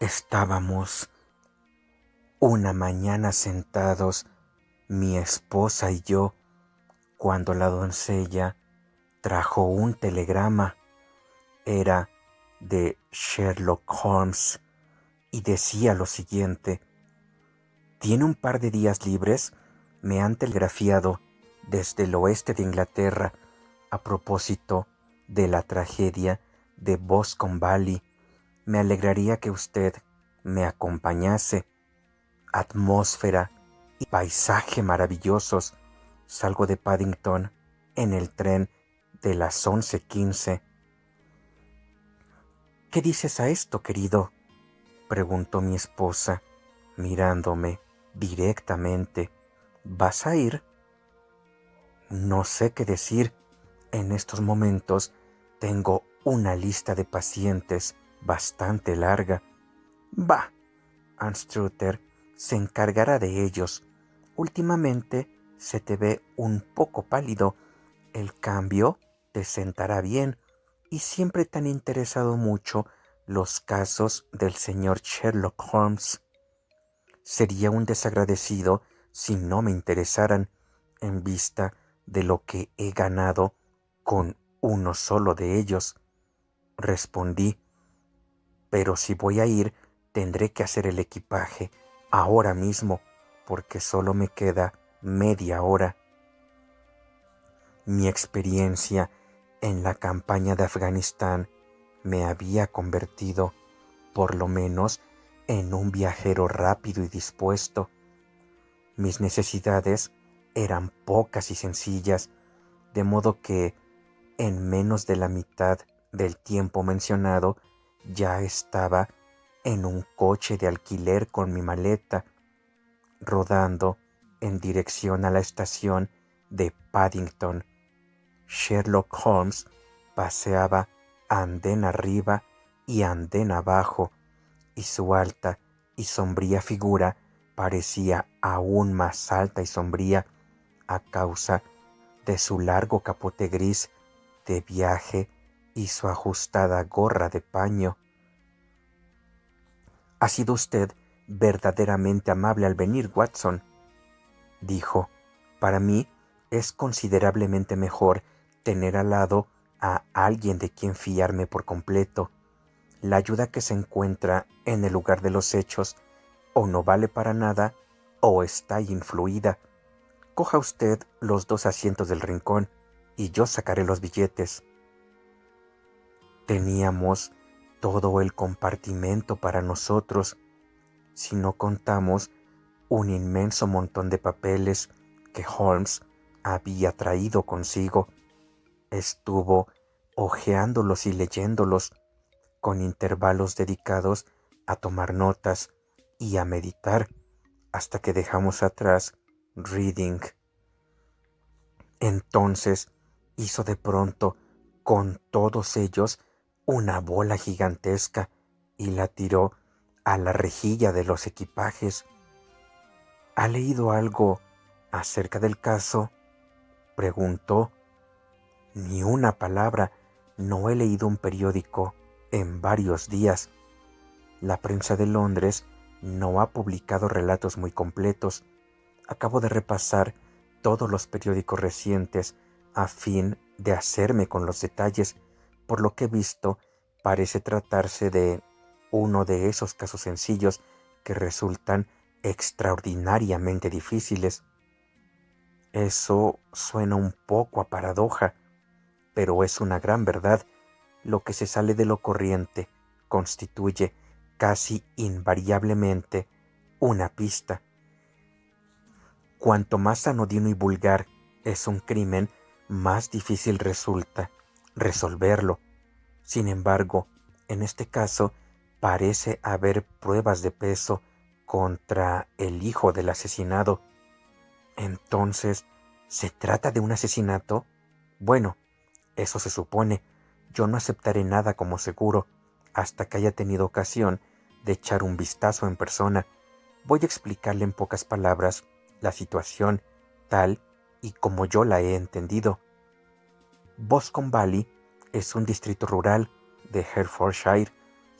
Estábamos una mañana sentados, mi esposa y yo, cuando la doncella trajo un telegrama. Era de Sherlock Holmes y decía lo siguiente: «¿Tiene un par de días libres? Me han telegrafiado desde el oeste de Inglaterra a propósito de la tragedia de Boscombe Valley. Me alegraría que usted me acompañase. Atmósfera y paisaje maravillosos. Salgo de Paddington en el tren de las 11:15». «¿Qué dices a esto, querido?», preguntó mi esposa, mirándome directamente. «¿Vas a ir?». No sé qué decir. En estos momentos tengo una lista de pacientes bastante larga. Bah, Anstruther se encargará de ellos. Últimamente se te ve un poco pálido. El cambio te sentará bien, y siempre te han interesado mucho los casos del señor Sherlock Holmes. Sería un desagradecido si no me interesaran, en vista de lo que he ganado con uno solo de ellos. Respondí: «Pero si voy a ir, tendré que hacer el equipaje ahora mismo, porque solo me queda media hora». Mi experiencia en la campaña de Afganistán me había convertido, por lo menos, en un viajero rápido y dispuesto. Mis necesidades eran pocas y sencillas, de modo que, en menos de la mitad del tiempo mencionado, ya estaba en un coche de alquiler con mi maleta, rodando en dirección a la estación de Paddington. Sherlock Holmes paseaba andén arriba y andén abajo, y su alta y sombría figura parecía aún más alta y sombría a causa de su largo capote gris de viaje y su ajustada gorra de paño. «Ha sido usted verdaderamente amable al venir, Watson», dijo. «Para mí es considerablemente mejor tener al lado a alguien de quien fiarme por completo. La ayuda que se encuentra en el lugar de los hechos o no vale para nada o está influida. Coja usted los 2 asientos del rincón y yo sacaré los billetes». Teníamos todo el compartimento para nosotros, si no contamos un inmenso montón de papeles que Holmes había traído consigo. Estuvo hojeándolos y leyéndolos, con intervalos dedicados a tomar notas y a meditar, hasta que dejamos atrás Reading. Entonces hizo de pronto con todos ellos una bola gigantesca y la tiró a la rejilla de los equipajes. «¿Ha leído algo acerca del caso?», preguntó. «Ni una palabra. No he leído un periódico en varios días. La prensa de Londres no ha publicado relatos muy completos. Acabo de repasar todos los periódicos recientes a fin de hacerme con los detalles. Por lo que he visto, parece tratarse de uno de esos casos sencillos que resultan extraordinariamente difíciles». Eso suena un poco a paradoja, pero es una gran verdad. Lo que se sale de lo corriente constituye casi invariablemente una pista. Cuanto más anodino y vulgar es un crimen, más difícil resulta resolverlo. Sin embargo, en este caso parece haber pruebas de peso contra el hijo del asesinado. Entonces, ¿se trata de un asesinato? Bueno, eso se supone. Yo no aceptaré nada como seguro hasta que haya tenido ocasión de echar un vistazo en persona. Voy a explicarle en pocas palabras la situación tal y como yo la he entendido. Boscombe Valley es un distrito rural de Hertfordshire,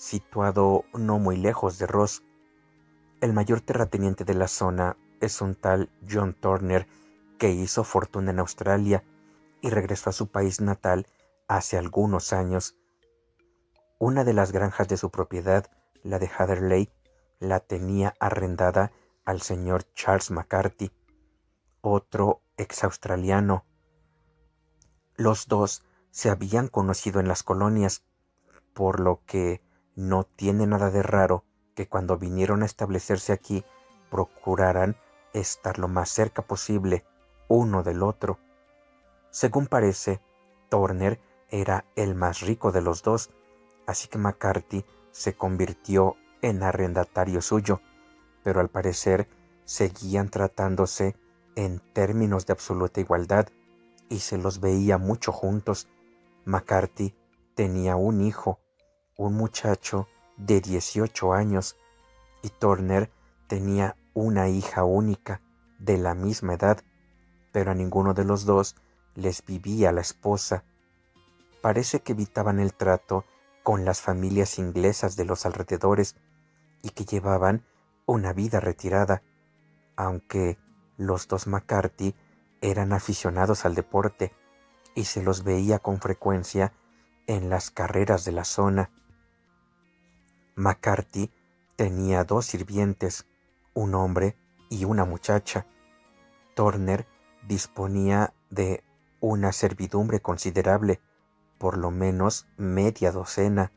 situado no muy lejos de Ross. El mayor terrateniente de la zona es un tal John Turner, que hizo fortuna en Australia y regresó a su país natal hace algunos años. Una de las granjas de su propiedad, la de Hatherley, la tenía arrendada al señor Charles McCarthy, otro ex-australiano. Los dos se habían conocido en las colonias, por lo que no tiene nada de raro que cuando vinieron a establecerse aquí procuraran estar lo más cerca posible uno del otro. Según parece, Turner era el más rico de los dos, así que McCarthy se convirtió en arrendatario suyo, pero al parecer seguían tratándose en términos de absoluta igualdad y se los veía mucho juntos. McCarthy tenía un hijo, un muchacho de 18 años, y Turner tenía una hija única de la misma edad, pero a ninguno de los dos les vivía la esposa. Parece que evitaban el trato con las familias inglesas de los alrededores y que llevaban una vida retirada, aunque los dos McCarthy eran aficionados al deporte y se los veía con frecuencia en las carreras de la zona. McCarthy tenía 2 sirvientes, un hombre y una muchacha. Turner disponía de una servidumbre considerable, por lo menos media docena.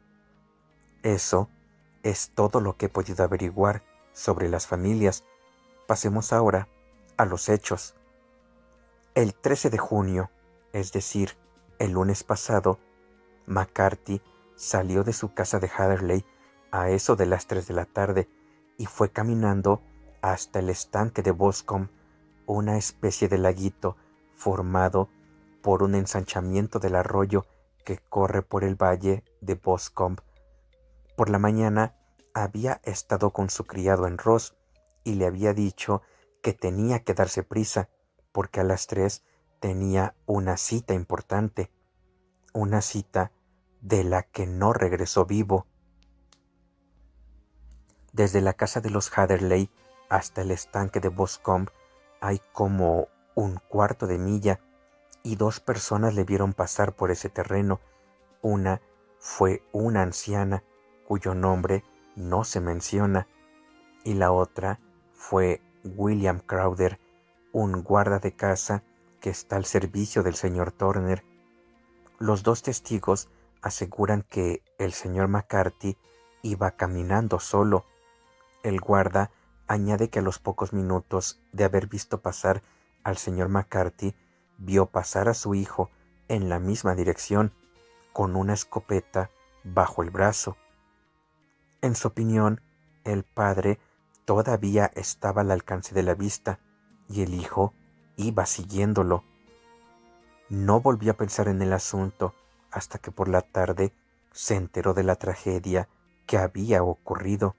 Eso es todo lo que he podido averiguar sobre las familias. Pasemos ahora a los hechos. El 13 de junio, es decir, el lunes pasado, McCarthy salió de su casa de Hatherley a eso de las 3 de la tarde y fue caminando hasta el estanque de Boscombe, una especie de laguito formado por un ensanchamiento del arroyo que corre por el valle de Boscombe. Por la mañana había estado con su criado en Ross y le había dicho que tenía que darse prisa porque a las 3 tenía una cita importante, una cita de la que no regresó vivo. Desde la casa de los Hatherley hasta el estanque de Boscombe hay como un cuarto de milla y 2 personas le vieron pasar por ese terreno. Una fue una anciana cuyo nombre no se menciona y la otra fue William Crowther, un guarda de casa que está al servicio del señor Turner. Los 2 testigos aseguran que el señor McCarthy iba caminando solo. El guarda añade que a los pocos minutos de haber visto pasar al señor McCarthy, vio pasar a su hijo en la misma dirección, con una escopeta bajo el brazo. En su opinión, el padre todavía estaba al alcance de la vista y el hijo iba siguiéndolo. No volvió a pensar en el asunto hasta que por la tarde se enteró de la tragedia que había ocurrido.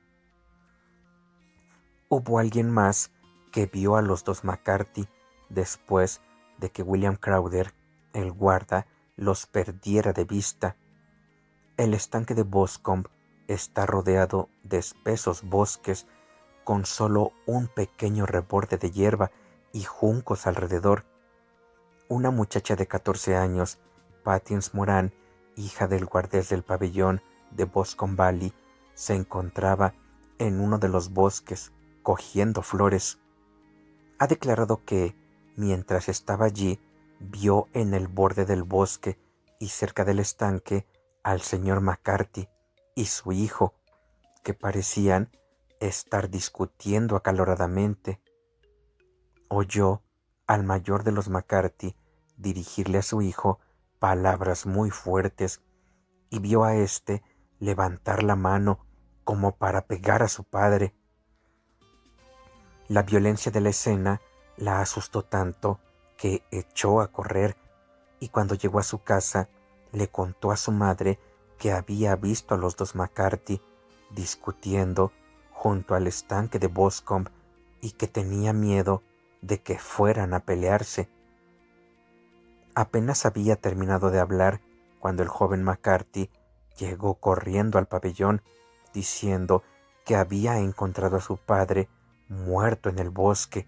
Hubo alguien más que vio a los 2 McCarthy después de que William Crowther, el guarda, los perdiera de vista. El estanque de Boscombe está rodeado de espesos bosques con solo un pequeño reborde de hierba y juncos alrededor. Una muchacha de 14 años, Patience Moran, hija del guardés del pabellón de Boscombe Valley, se encontraba en uno de los bosques cogiendo flores. Ha declarado que, mientras estaba allí, vio en el borde del bosque y cerca del estanque al señor McCarthy y su hijo, que parecían estar discutiendo acaloradamente. Oyó al mayor de los McCarthy dirigirle a su hijo palabras muy fuertes y vio a éste levantar la mano como para pegar a su padre. La violencia de la escena la asustó tanto que echó a correr y cuando llegó a su casa le contó a su madre que había visto a los 2 McCarthy discutiendo junto al estanque de Boscombe y que tenía miedo de que fueran a pelearse. Apenas había terminado de hablar cuando el joven McCarthy llegó corriendo al pabellón diciendo que había encontrado a su padre muerto en el bosque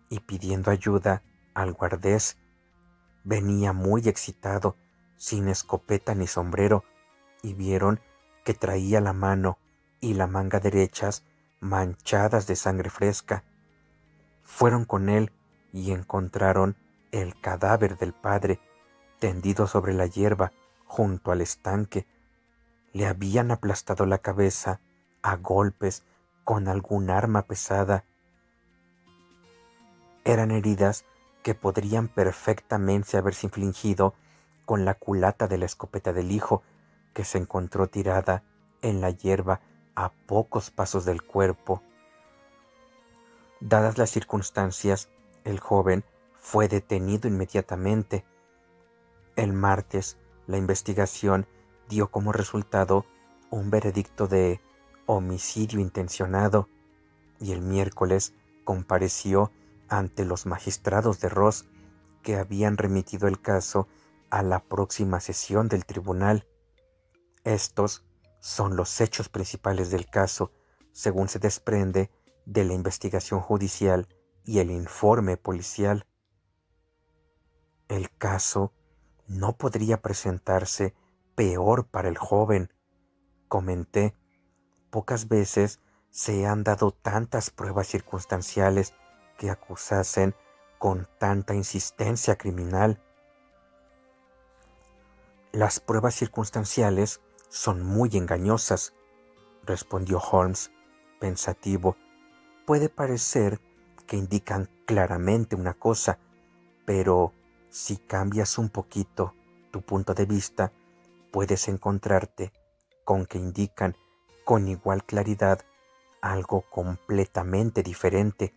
y pidiendo ayuda al guardés. Venía muy excitado, sin escopeta ni sombrero, y vieron que traía la mano y la manga derechas manchadas de sangre fresca. Fueron con él y encontraron el cadáver del padre tendido sobre la hierba junto al estanque. Le habían aplastado la cabeza a golpes con algún arma pesada. Eran heridas que podrían perfectamente haberse infligido con la culata de la escopeta del hijo, que se encontró tirada en la hierba a pocos pasos del cuerpo. Dadas las circunstancias, el joven fue detenido inmediatamente. El martes, la investigación dio como resultado un veredicto de homicidio intencionado y el miércoles compareció ante los magistrados de Ross, que habían remitido el caso a la próxima sesión del tribunal. Estos son los hechos principales del caso, según se desprende de la investigación judicial y el informe policial. El caso no podría presentarse peor para el joven, comenté. Pocas veces se han dado tantas pruebas circunstanciales que acusasen con tanta insistencia criminal. Las pruebas circunstanciales son muy engañosas, respondió Holmes, pensativo. Puede parecer que indican claramente una cosa, pero si cambias un poquito tu punto de vista, puedes encontrarte con que indican con igual claridad algo completamente diferente.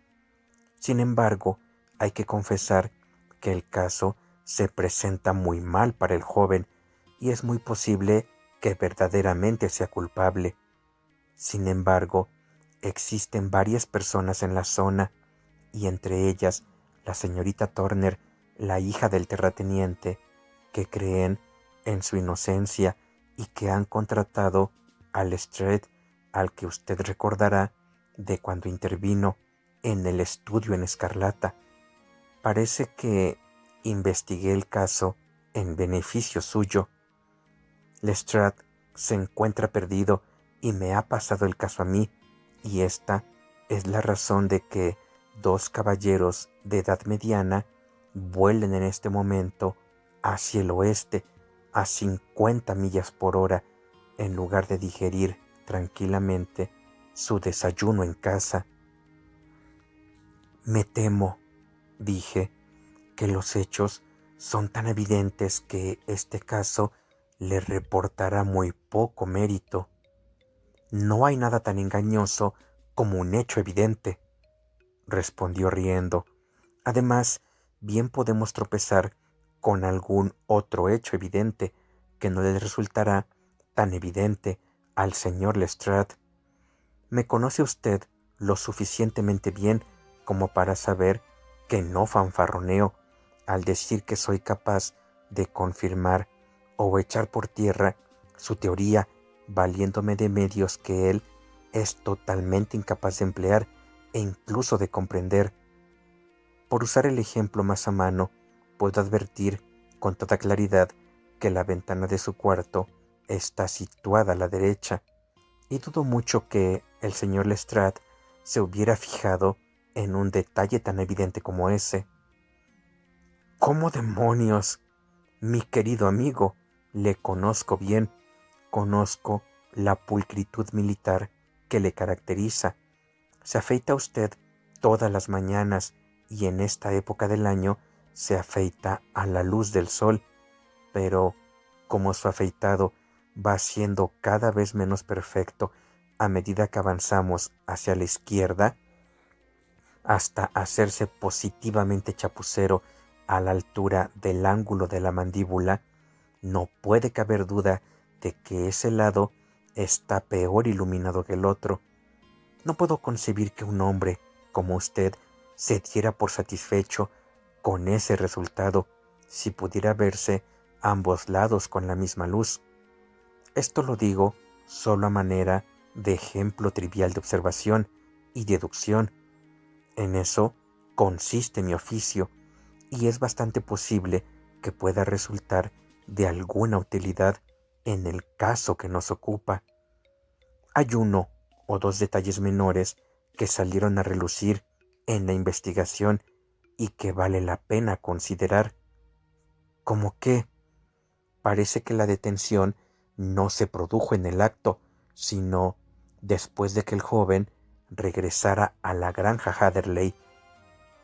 Sin embargo, hay que confesar que el caso se presenta muy mal para el joven y es muy posible que verdaderamente sea culpable. Sin embargo, existen varias personas en la zona y entre ellas la señorita Turner, la hija del terrateniente, que creen en su inocencia y que han contratado a Lestrade, al que usted recordará de cuando intervino en el estudio en escarlata. Parece que investigué el caso en beneficio suyo. Lestrade se encuentra perdido y me ha pasado el caso a mí, y esta es la razón de que dos caballeros de edad mediana vuelen en este momento hacia el oeste a 50 millas por hora en lugar de digerir tranquilamente su desayuno en casa. Me temo, dije, que los hechos son tan evidentes que este caso le reportará muy poco mérito. No hay nada tan engañoso como un hecho evidente, respondió riendo. Además, bien podemos tropezar con algún otro hecho evidente que no le resultará tan evidente al señor Lestrade. Me conoce usted lo suficientemente bien como para saber que no fanfarroneo al decir que soy capaz de confirmar o echar por tierra su teoría valiéndome de medios que él es totalmente incapaz de emplear e incluso de comprender. Por usar el ejemplo más a mano, puedo advertir con toda claridad que la ventana de su cuarto está situada a la derecha, y dudo mucho que el señor Lestrade se hubiera fijado en un detalle tan evidente como ese. ¿Cómo demonios? Mi querido amigo, le conozco bien, conozco la pulcritud militar que le caracteriza. Se afeita usted todas las mañanas y en esta época del año se afeita a la luz del sol, pero como su afeitado va siendo cada vez menos perfecto a medida que avanzamos hacia la izquierda, hasta hacerse positivamente chapucero a la altura del ángulo de la mandíbula, no puede caber duda de que ese lado está peor iluminado que el otro. No puedo concebir que un hombre como usted se diera por satisfecho con ese resultado si pudiera verse ambos lados con la misma luz. Esto lo digo solo a manera de ejemplo trivial de observación y deducción. En eso consiste mi oficio, y es bastante posible que pueda resultar de alguna utilidad en el caso que nos ocupa. Hay uno o dos detalles menores que salieron a relucir en la investigación y que vale la pena considerar. Como que parece que la detención no se produjo en el acto, sino después de que el joven regresara a la granja Hatherley.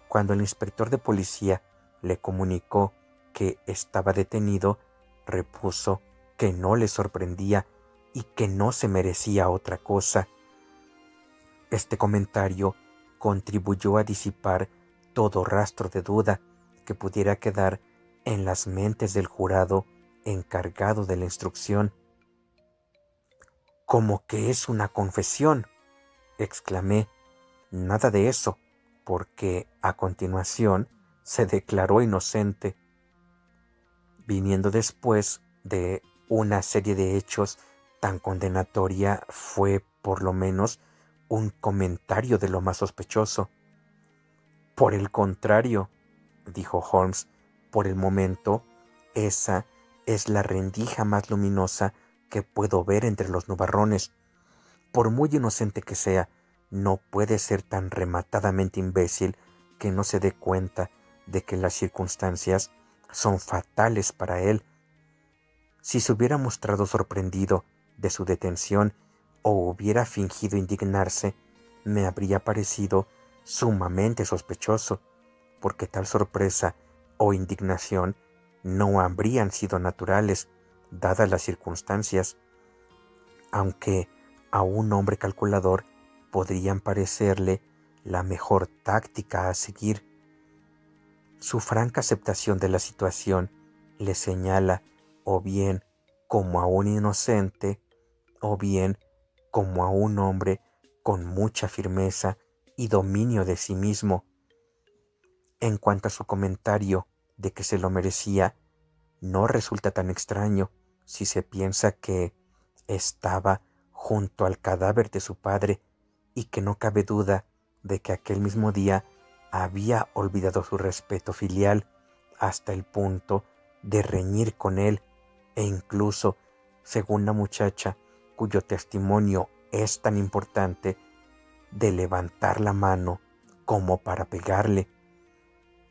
Cuando el inspector de policía le comunicó que estaba detenido, repuso que no le sorprendía y que no se merecía otra cosa. Este comentario contribuyó a disipar todo rastro de duda que pudiera quedar en las mentes del jurado encargado de la instrucción. «¿Cómo que es una confesión?», exclamé. «Nada de eso», porque a continuación se declaró inocente. Viniendo después de una serie de hechos tan condenatoria, fue por lo menos un comentario de lo más sospechoso. «Por el contrario», dijo Holmes, «por el momento, esa es la rendija más luminosa que puedo ver entre los nubarrones. Por muy inocente que sea, no puede ser tan rematadamente imbécil que no se dé cuenta de que las circunstancias son fatales para él. Si se hubiera mostrado sorprendido de su detención o hubiera fingido indignarse, me habría parecido sumamente sospechoso, porque tal sorpresa o indignación no habrían sido naturales, dadas las circunstancias, aunque a un hombre calculador podrían parecerle la mejor táctica a seguir. Su franca aceptación de la situación le señala o bien como a un inocente o bien como a un hombre con mucha firmeza y dominio de sí mismo. En cuanto a su comentario de que se lo merecía, no resulta tan extraño si se piensa que estaba junto al cadáver de su padre y que no cabe duda de que aquel mismo día había olvidado su respeto filial hasta el punto de reñir con él e incluso, según la muchacha, cuyo testimonio es tan importante, de levantar la mano como para pegarle.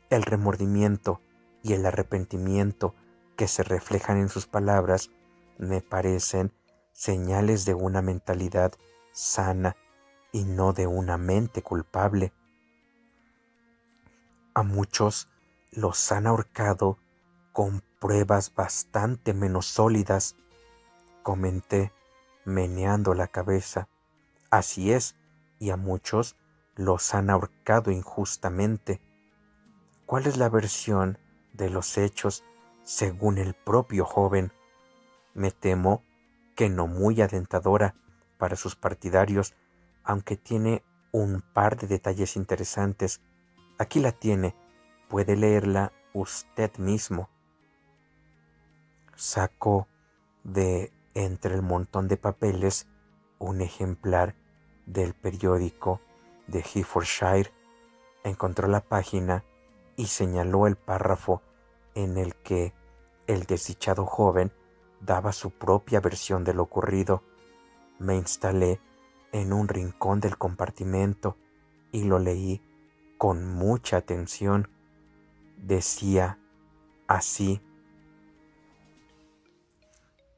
El remordimiento y el arrepentimiento que se reflejan en sus palabras me parecen señales de una mentalidad sana y no de una mente culpable. A muchos los han ahorcado con pruebas bastante menos sólidas, comenté, meneando la cabeza. Así es, y a muchos los han ahorcado injustamente. ¿Cuál es la versión de los hechos según el propio joven? Me temo que no muy alentadora para sus partidarios, aunque tiene un par de detalles interesantes. Aquí la tiene, puede leerla usted mismo. Sacó de entre el montón de papeles un ejemplar del periódico de Hertfordshire. Encontró la página y señaló el párrafo en el que el desdichado joven daba su propia versión de lo ocurrido. Me instalé en un rincón del compartimento y lo leí con mucha atención. Decía así: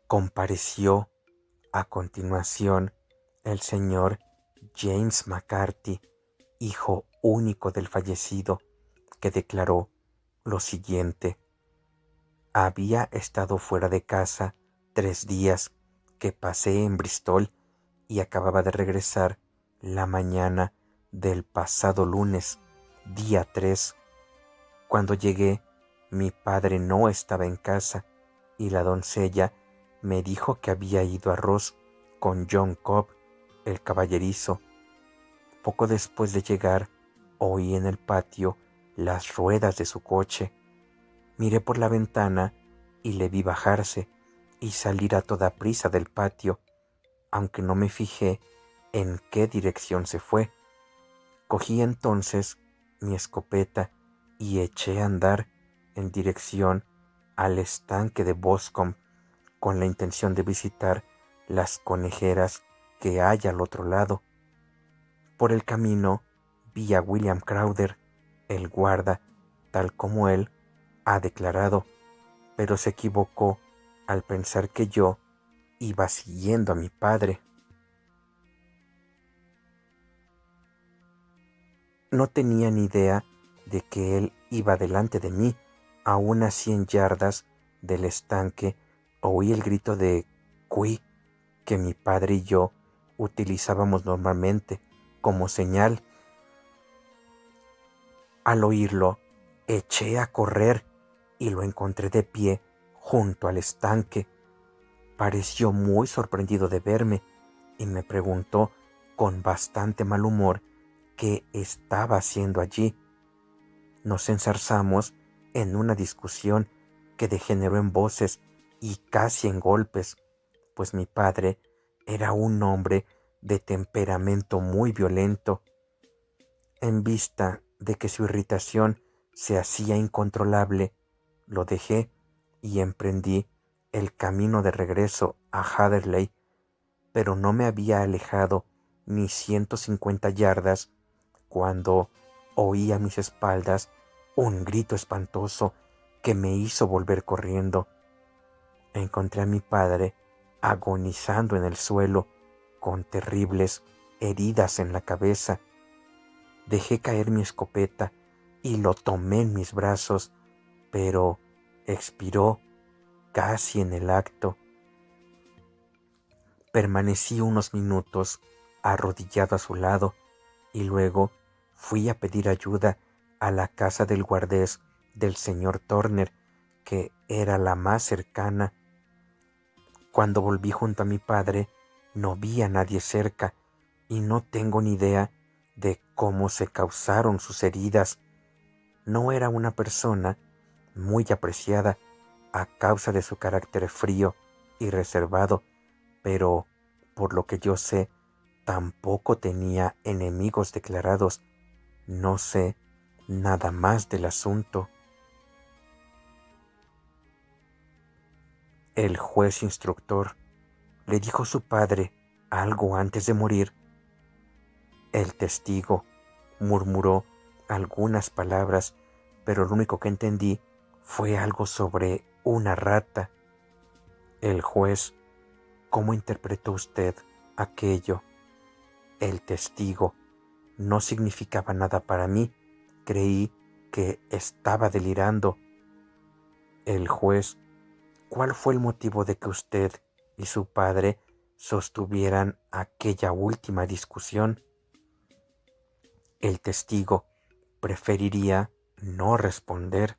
compareció a continuación el señor James McCarthy, hijo único del fallecido, que declaró lo siguiente: había estado fuera de casa 3 días que pasé en Bristol y acababa de regresar la mañana del pasado lunes, día 3. Cuando llegué, mi padre no estaba en casa y la doncella me dijo que había ido a Ross con John Cobb, el caballerizo. Poco después de llegar, oí en el patio las ruedas de su coche. Miré por la ventana y le vi bajarse, y salir a toda prisa del patio, aunque no me fijé en qué dirección se fue. Cogí entonces mi escopeta y eché a andar en dirección al estanque de Boscombe con la intención de visitar las conejeras que hay al otro lado. Por el camino vi a William Crowther, el guarda, tal como él ha declarado, pero se equivocó al pensar que yo iba siguiendo a mi padre. No tenía ni idea de que él iba delante de mí. A unas 100 yardas del estanque oí el grito de «Cui», que mi padre y yo utilizábamos normalmente como señal. Al oírlo, eché a correr y lo encontré de pie junto al estanque. Pareció muy sorprendido de verme y me preguntó con bastante mal humor qué estaba haciendo allí. Nos enzarzamos en una discusión que degeneró en voces y casi en golpes, pues mi padre era un hombre de temperamento muy violento. En vista de que su irritación se hacía incontrolable, lo dejé y emprendí el camino de regreso a Hatherley, pero no me había alejado ni 150 yardas cuando oí a mis espaldas un grito espantoso que me hizo volver corriendo. Encontré a mi padre agonizando en el suelo con terribles heridas en la cabeza. Dejé caer mi escopeta y lo tomé en mis brazos, pero expiró casi en el acto. Permanecí unos minutos arrodillado a su lado y luego fui a pedir ayuda a la casa del guardés del señor Turner, que era la más cercana. Cuando volví junto a mi padre, no vi a nadie cerca y no tengo ni idea de cómo se causaron sus heridas. No era una persona muy apreciada a causa de su carácter frío y reservado, pero por lo que yo sé, tampoco tenía enemigos declarados. No sé nada más del asunto. El juez instructor le dijo a su padre algo antes de morir. El testigo murmuró algunas palabras, pero lo único que entendí fue algo sobre una rata. El juez: ¿cómo interpretó usted aquello? El testigo: no significaba nada para mí. Creí que estaba delirando. El juez: ¿cuál fue el motivo de que usted y su padre sostuvieran aquella última discusión? El testigo preferiría no responder.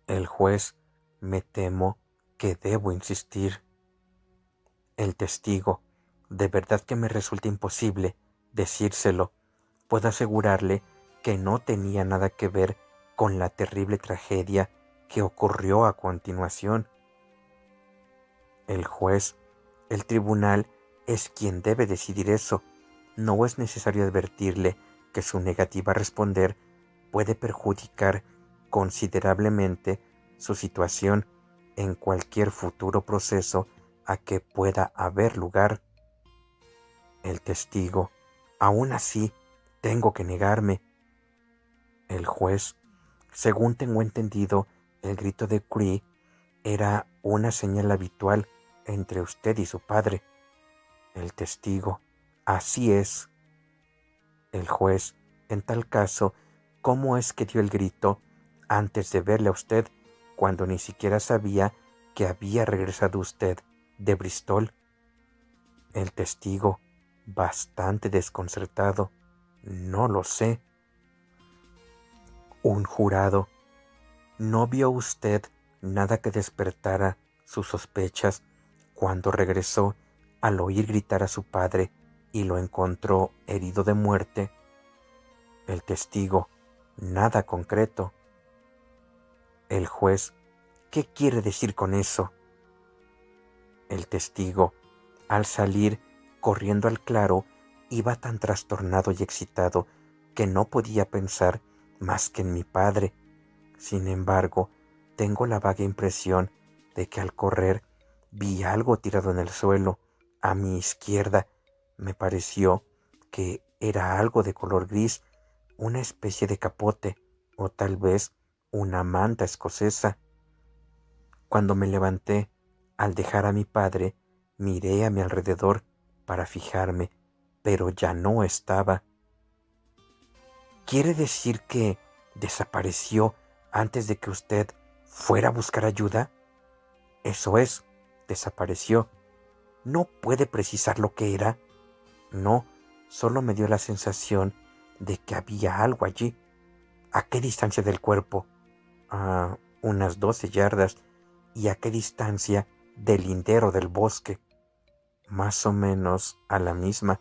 El juez: me temo que debo insistir. El testigo: de verdad que me resulta imposible decírselo. Puedo asegurarle que no tenía nada que ver con la terrible tragedia que ocurrió a continuación. El juez: el tribunal es quien debe decidir eso. No es necesario advertirle que su negativa a responder puede perjudicar considerablemente su situación en cualquier futuro proceso a que pueda haber lugar. El testigo: aún así, tengo que negarme. El juez: según tengo entendido, el grito de Cree era una señal habitual entre usted y su padre. El testigo: así es. El juez: en tal caso, ¿cómo es que dio el grito antes de verle a usted, cuando ni siquiera sabía que había regresado usted de Bristol? El testigo, bastante desconcertado: no lo sé. Un jurado: ¿no vio usted nada que despertara sus sospechas cuando regresó al oír gritar a su padre y lo encontró herido de muerte? El testigo: nada concreto. El juez: ¿qué quiere decir con eso? El testigo, al salir corriendo al claro, iba tan trastornado y excitado que no podía pensar más que en mi padre. Sin embargo, tengo la vaga impresión de que al correr vi algo tirado en el suelo a mi izquierda. Me pareció que era algo de color gris, una especie de capote o tal vez una manta escocesa. Cuando me levanté, al dejar a mi padre, miré a mi alrededor para fijarme, pero ya no estaba. ¿Quiere decir que desapareció antes de que usted fuera a buscar ayuda? Eso es, desapareció. ¿No puede precisar lo que era? No, solo me dio la sensación de que había algo allí. ¿A qué distancia del cuerpo? A unas 12 yardas. ¿Y a qué distancia del lindero del bosque? Más o menos a la misma.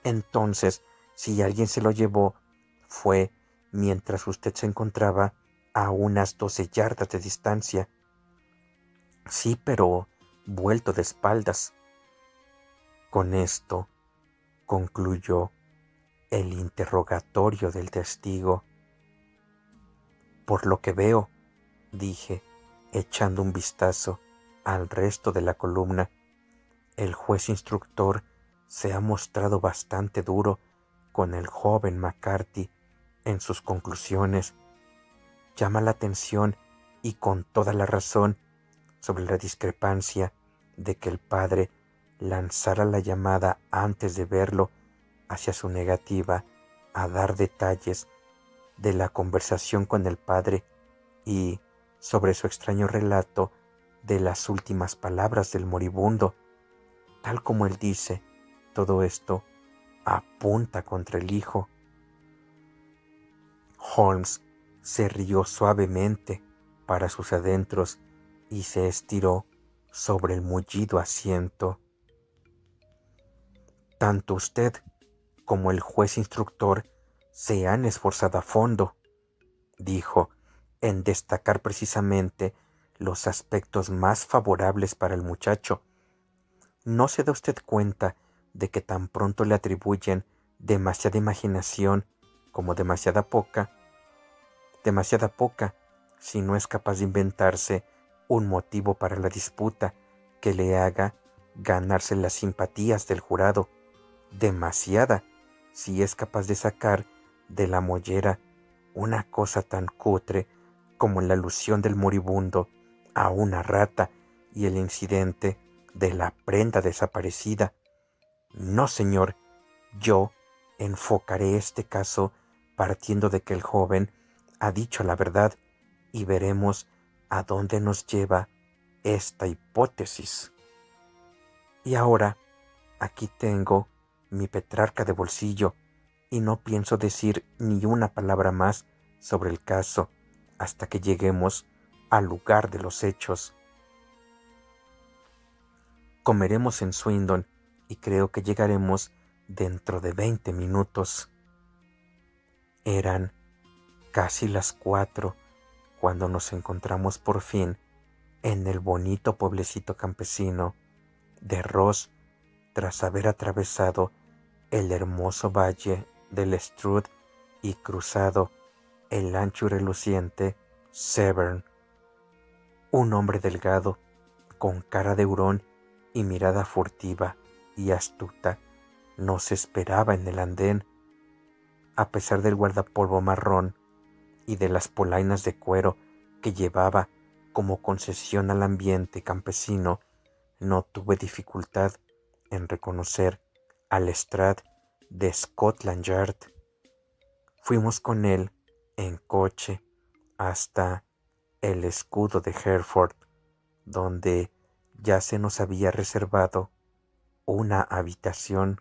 Entonces, si alguien se lo llevó, fue mientras usted se encontraba a unas 12 yardas de distancia. Sí, pero vuelto de espaldas. Con esto concluyó el interrogatorio del testigo. Por lo que veo, dije, echando un vistazo al resto de la columna, el juez instructor se ha mostrado bastante duro con el joven McCarthy en sus conclusiones. Llama la atención, y con toda la razón, sobre la discrepancia de que el padre lanzara la llamada antes de verlo, hacia su negativa a dar detalles de la conversación con el padre y sobre su extraño relato de las últimas palabras del moribundo. Tal como él dice, todo esto apunta contra el hijo. Holmes se rió suavemente para sus adentros y se estiró sobre el mullido asiento. Tanto usted como el juez instructor se han esforzado a fondo, dijo, en destacar precisamente los aspectos más favorables para el muchacho. ¿No se da usted cuenta de que tan pronto le atribuyen demasiada imaginación como demasiada poca? Demasiada poca si no es capaz de inventarse un motivo para la disputa que le haga ganarse las simpatías del jurado. Demasiada si es capaz de sacar de la mollera una cosa tan cutre como la alusión del moribundo a una rata y el incidente de la prenda desaparecida. No, señor, yo enfocaré este caso partiendo de que el joven ha dicho la verdad y veremos a dónde nos lleva esta hipótesis. Y ahora, aquí tengo mi Petrarca de bolsillo y no pienso decir ni una palabra más sobre el caso hasta que lleguemos al lugar de los hechos. Comeremos en Swindon y creo que llegaremos dentro de 20 minutos. Eran casi las 4 cuando nos encontramos por fin en el bonito pueblecito campesino de Ross, tras haber atravesado el hermoso valle del Stroud y cruzado el ancho y reluciente Severn. Un hombre delgado, con cara de hurón y mirada furtiva y astuta, nos esperaba en el andén. A pesar del guardapolvo marrón y de las polainas de cuero que llevaba como concesión al ambiente campesino, no tuve dificultad en reconocer al Lestrade de Scotland Yard. Fuimos con él en coche hasta el Escudo de Hereford, donde ya se nos había reservado una habitación.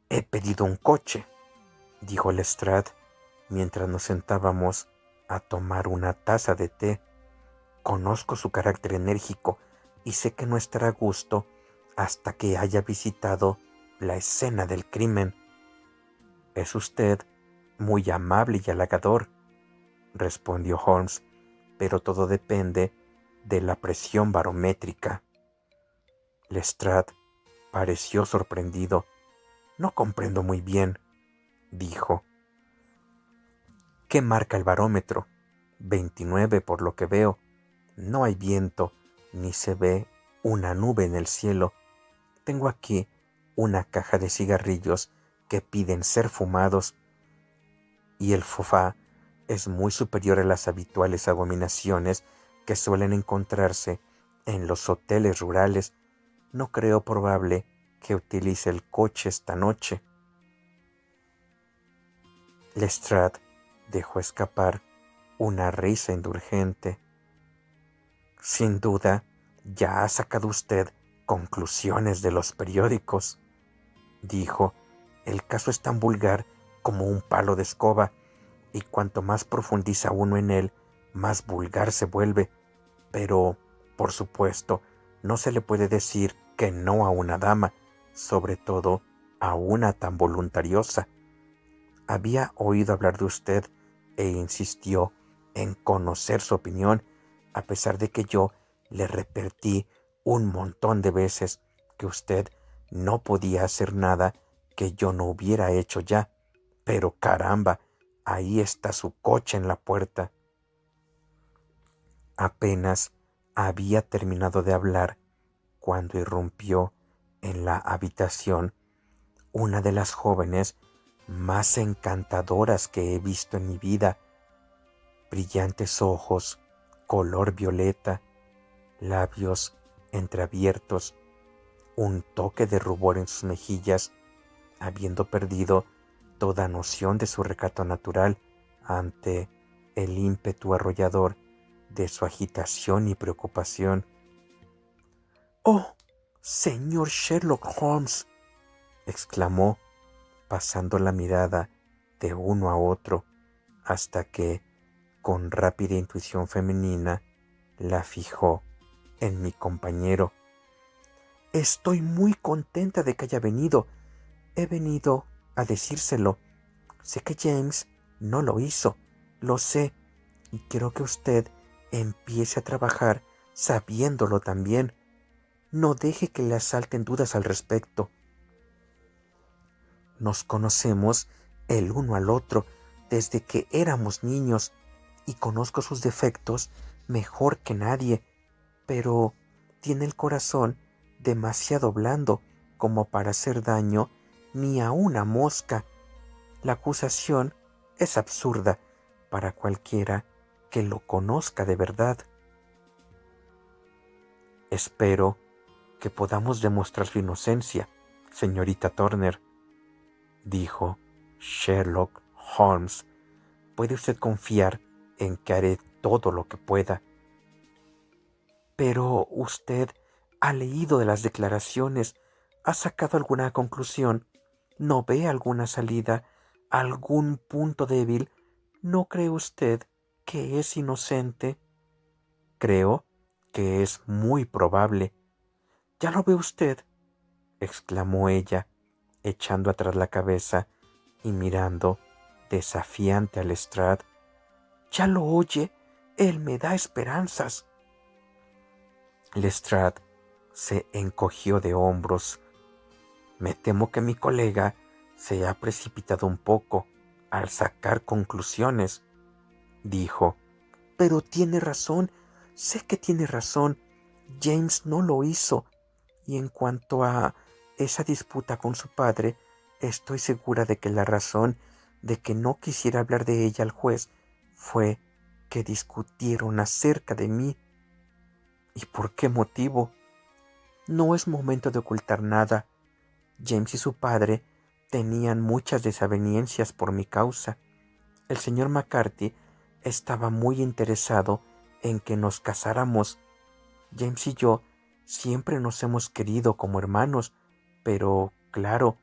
«He pedido un coche», dijo Lestrade mientras nos sentábamos a tomar una taza de té. «Conozco su carácter enérgico y sé que no estará a gusto hasta que haya visitado la escena del crimen». «Es usted muy amable y halagador», respondió Holmes, «pero todo depende de la presión barométrica. Lestrade pareció sorprendido. No comprendo muy bien, dijo. ¿Qué marca el barómetro? 29 por lo que veo. No hay viento, ni se ve una nube en el cielo. Tengo aquí una caja de cigarrillos que piden ser fumados, y el fofá es muy superior a las habituales abominaciones que suelen encontrarse en los hoteles rurales. No creo probable que utilice el coche esta noche. Lestrade dejó escapar una risa indulgente. Sin duda, ya ha sacado usted conclusiones de los periódicos, dijo. El caso es tan vulgar como un palo de escoba, y cuanto más profundiza uno en él, más vulgar se vuelve. Pero, por supuesto, no se le puede decir que no a una dama, sobre todo a una tan voluntariosa. Había oído hablar de usted e insistió en conocer su opinión, a pesar de que yo le repetí un montón de veces que usted no podía hacer nada que yo no hubiera hecho ya. Pero caramba, ahí está su coche en la puerta. Apenas había terminado de hablar cuando irrumpió en la habitación una de las jóvenes más encantadoras que he visto en mi vida. Brillantes ojos, color violeta, labios entreabiertos, un toque de rubor en sus mejillas, habiendo perdido toda noción de su recato natural ante el ímpetu arrollador de su agitación y preocupación. «¡Oh, señor Sherlock Holmes!», exclamó, pasando la mirada de uno a otro, hasta que, con rápida intuición femenina, la fijó en mi compañero. «Estoy muy contenta de que haya venido. He venido a decírselo. Sé que James no lo hizo, lo sé, y quiero que usted empiece a trabajar sabiéndolo también. No deje que le asalten dudas al respecto. Nos conocemos el uno al otro desde que éramos niños y conozco sus defectos mejor que nadie, pero tiene el corazón demasiado blando como para hacer daño ni a una mosca. La acusación es absurda para cualquiera que lo conozca de verdad. Espero que podamos demostrar su inocencia, señorita Turner, dijo Sherlock Holmes. Puede usted confiar en que haré todo lo que pueda. Pero usted ha leído de las declaraciones, ha sacado alguna conclusión, no ve alguna salida, algún punto débil. ¿No cree usted que es inocente? Creo que es muy probable. ¿Ya lo ve usted?, exclamó ella, echando atrás la cabeza y mirando desafiante a Lestrade. ¿Ya lo oye? Él me da esperanzas. Lestrade se encogió de hombros. Me temo que mi colega se ha precipitado un poco al sacar conclusiones, dijo. Pero tiene razón, sé que tiene razón. James no lo hizo. Y en cuanto a esa disputa con su padre, estoy segura de que la razón de que no quisiera hablar de ella al juez fue que discutieron acerca de mí. ¿Y por qué motivo? No es momento de ocultar nada. James y su padre tenían muchas desavenencias por mi causa. El señor McCarthy estaba muy interesado en que nos casáramos. James y yo siempre nos hemos querido como hermanos, pero, claro,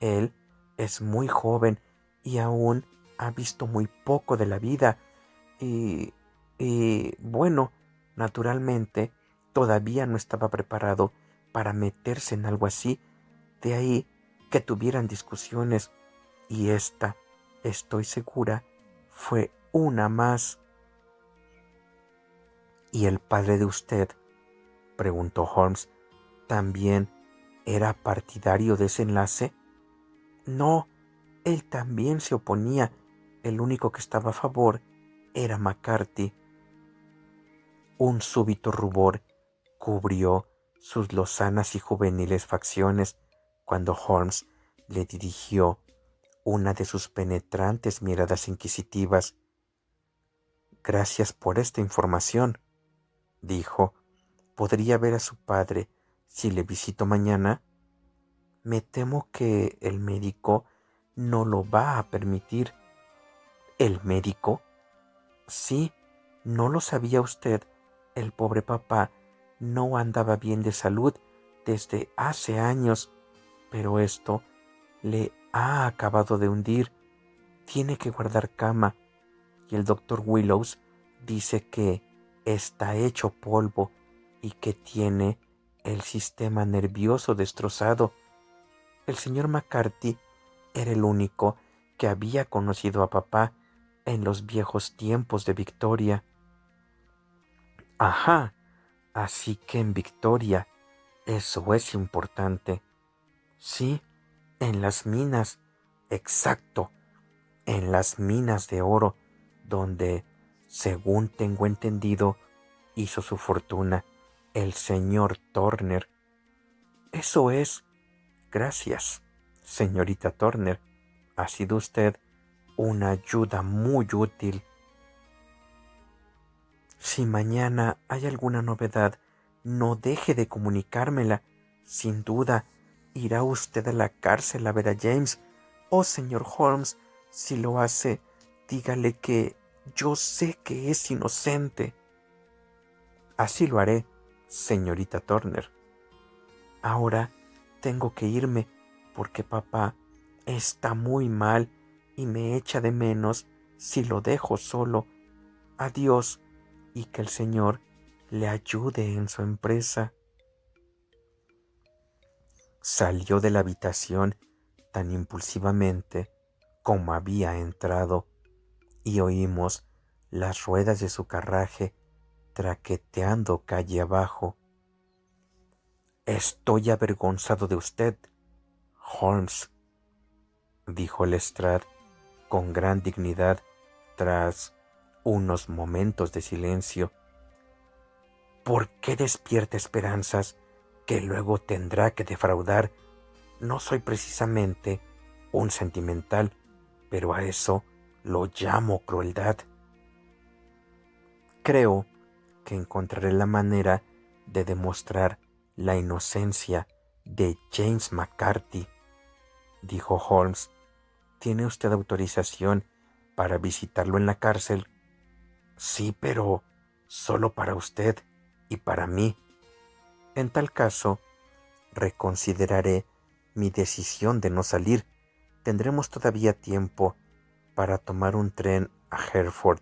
él es muy joven y aún ha visto muy poco de la vida. Bueno, naturalmente, todavía no estaba preparado para meterse en algo así. De ahí que tuvieran discusiones, y esta, estoy segura, fue una más. ¿Y el padre de usted?, preguntó Holmes, ¿también era partidario de ese enlace? No, él también se oponía. El único que estaba a favor era McCarthy. Un súbito rubor cubrió sus lozanas y juveniles facciones cuando Holmes le dirigió una de sus penetrantes miradas inquisitivas. Gracias por esta información, dijo. ¿Podría ver a su padre si le visito mañana? Me temo que el médico no lo va a permitir. ¿El médico? Sí, ¿no lo sabía usted? El pobre papá no andaba bien de salud desde hace años, pero esto le ha acabado de hundir. Tiene que guardar cama y el doctor Willows dice que está hecho polvo y que tiene el sistema nervioso destrozado. El señor McCarthy era el único que había conocido a papá en los viejos tiempos de Victoria. Ajá, así que en Victoria, eso es importante. Sí, en las minas, exacto, en las minas de oro, donde, según tengo entendido, hizo su fortuna el señor Turner. Eso es. Gracias, señorita Turner. Ha sido usted una ayuda muy útil. Si mañana hay alguna novedad, no deje de comunicármela. Sin duda, irá usted a la cárcel a ver a James. Oh, señor Holmes, si lo hace, dígale que yo sé que es inocente. Así lo haré, señorita Turner. Ahora tengo que irme porque papá está muy mal y me echa de menos si lo dejo solo. Adiós y que el Señor le ayude en su empresa. Salió de la habitación tan impulsivamente como había entrado y oímos las ruedas de su carruaje traqueteando calle abajo. Estoy avergonzado de usted, Holmes, dijo Lestrade con gran dignidad tras unos momentos de silencio. ¿Por qué despierta esperanzas que luego tendrá que defraudar? No soy precisamente un sentimental, pero a eso lo llamo crueldad. Creo que encontraré la manera de demostrar la inocencia de James McCarthy, dijo Holmes. ¿Tiene usted autorización para visitarlo en la cárcel? Sí, pero solo para usted y para mí. En tal caso, reconsideraré mi decisión de no salir. Tendremos todavía tiempo para tomar un tren a Hereford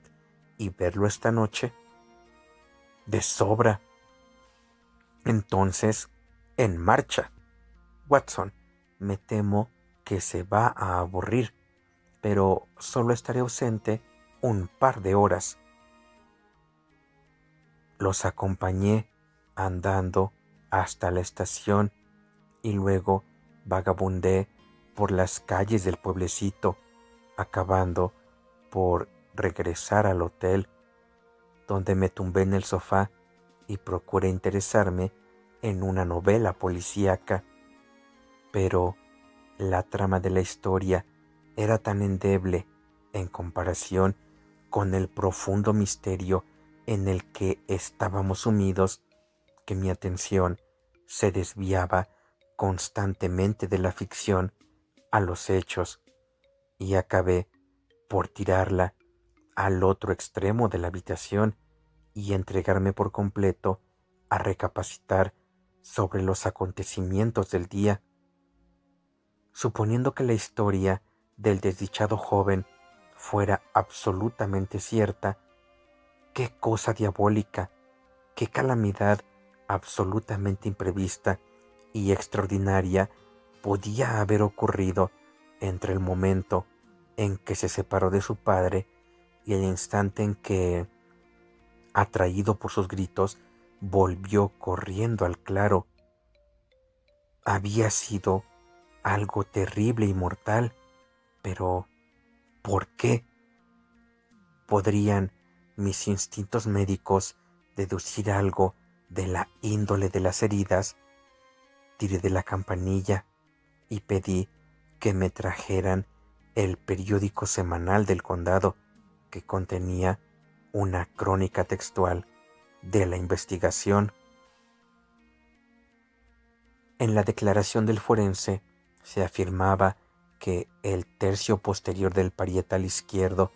y verlo esta noche. De sobra. Entonces, en marcha. Watson, me temo que se va a aburrir, pero solo estaré ausente un par de horas. Los acompañé andando hasta la estación y luego vagabundé por las calles del pueblecito, acabando por regresar al hotel, donde me tumbé en el sofá y procuré interesarme en una novela policíaca. Pero la trama de la historia era tan endeble en comparación con el profundo misterio en el que estábamos sumidos que mi atención se desviaba constantemente de la ficción a los hechos y acabé por tirarla al otro extremo de la habitación y entregarme por completo a recapacitar sobre los acontecimientos del día. Suponiendo que la historia del desdichado joven fuera absolutamente cierta, qué cosa diabólica, qué calamidad absolutamente imprevista y extraordinaria podía haber ocurrido entre el momento en que se separó de su padre y el instante en que, atraído por sus gritos, volvió corriendo al claro. Había sido algo terrible y mortal, pero ¿por qué? ¿Podrían mis instintos médicos deducir algo de la índole de las heridas? Tiré de la campanilla y pedí que me trajeran el periódico semanal del condado, que contenía una crónica textual de la investigación. En la declaración del forense se afirmaba que el tercio posterior del parietal izquierdo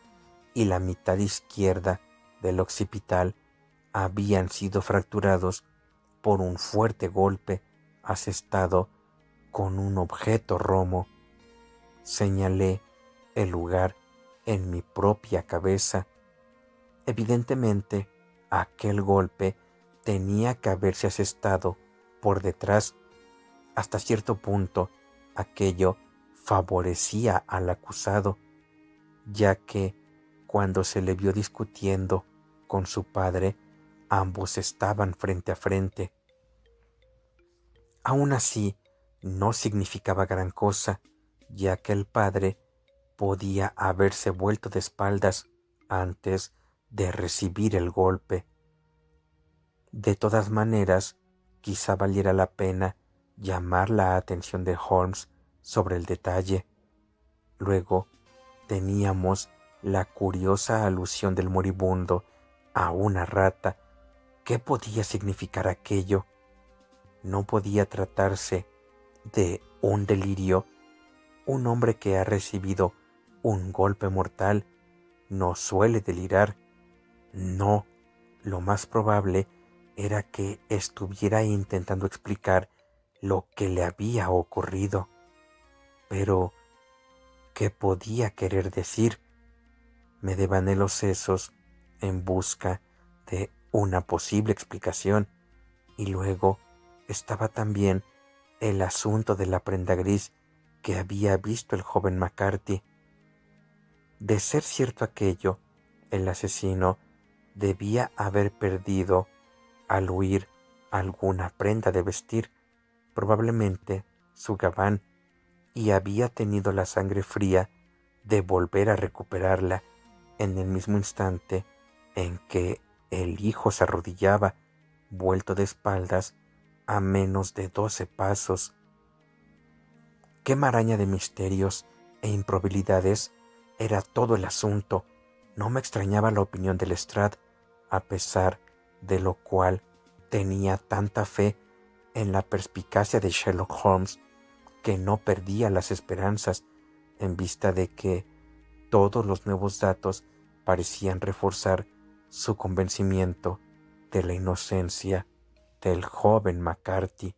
y la mitad izquierda del occipital habían sido fracturados por un fuerte golpe asestado con un objeto romo. Señalé el lugar en mi propia cabeza. Evidentemente, aquel golpe tenía que haberse asestado por detrás. Hasta cierto punto, aquello favorecía al acusado, ya que cuando se le vio discutiendo con su padre, ambos estaban frente a frente. Aún así, no significaba gran cosa, ya que el padre podía haberse vuelto de espaldas antes de recibir el golpe. De todas maneras, quizá valiera la pena llamar la atención de Holmes sobre el detalle. Luego teníamos la curiosa alusión del moribundo a una rata. ¿Qué podía significar aquello? No podía tratarse de un delirio. Un hombre que ha recibido un golpe mortal no suele delirar. No, lo más probable era que estuviera intentando explicar lo que le había ocurrido. Pero, ¿qué podía querer decir? Me devané los sesos en busca de una posible explicación, y luego estaba también el asunto de la prenda gris que había visto el joven McCarthy. De ser cierto aquello, el asesino debía haber perdido al huir alguna prenda de vestir, probablemente su gabán, y había tenido la sangre fría de volver a recuperarla en el mismo instante en que el hijo se arrodillaba, vuelto de espaldas, a menos de 12 pasos. Qué maraña de misterios e improbabilidades era todo el asunto. No me extrañaba la opinión de Lestrade, a pesar de lo cual tenía tanta fe en la perspicacia de Sherlock Holmes que no perdía las esperanzas en vista de que todos los nuevos datos parecían reforzar su convencimiento de la inocencia del joven McCarthy.